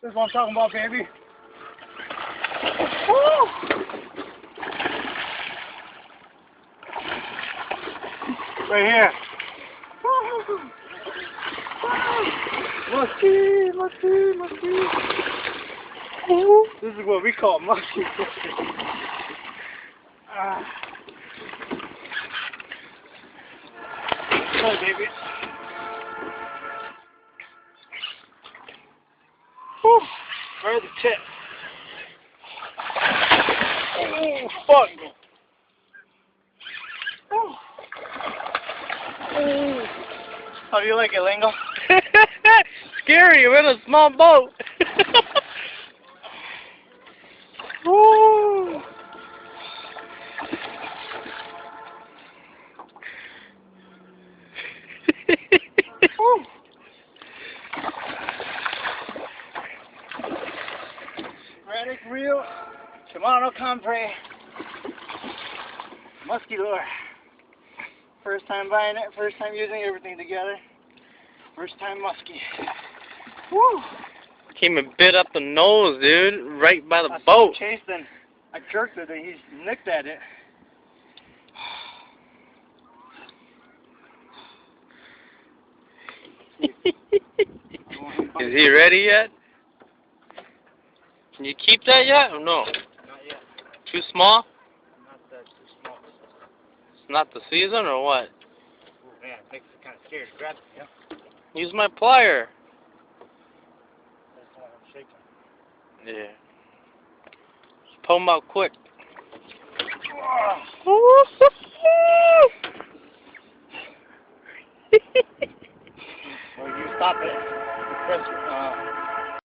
This is what I'm talking about, baby. Woo! Right here. Musky, musky, musky. This is what we call musky. Good, baby. Whew. Right at the tip. Oh, fuck. Oh. Oh. How do you like it, Lingo? Scary, we're in a small boat. Woo. Radix reel, Shimano Compre, musky lure. First time buying it, first time using everything together. First time musky. Woo! Came and bit up the nose, dude, right by the I boat. chased him. I jerked it and he nicked at it. Is he ready yet? Can you keep that yet or no? Not yet. Too small? Not that too small. It's not the season or what? Oh man, it makes it kind of scary to grab it, yeah? Use my plier. That's why I'm shaking. Yeah. Just pull him out quick. Well, you stop it. Press,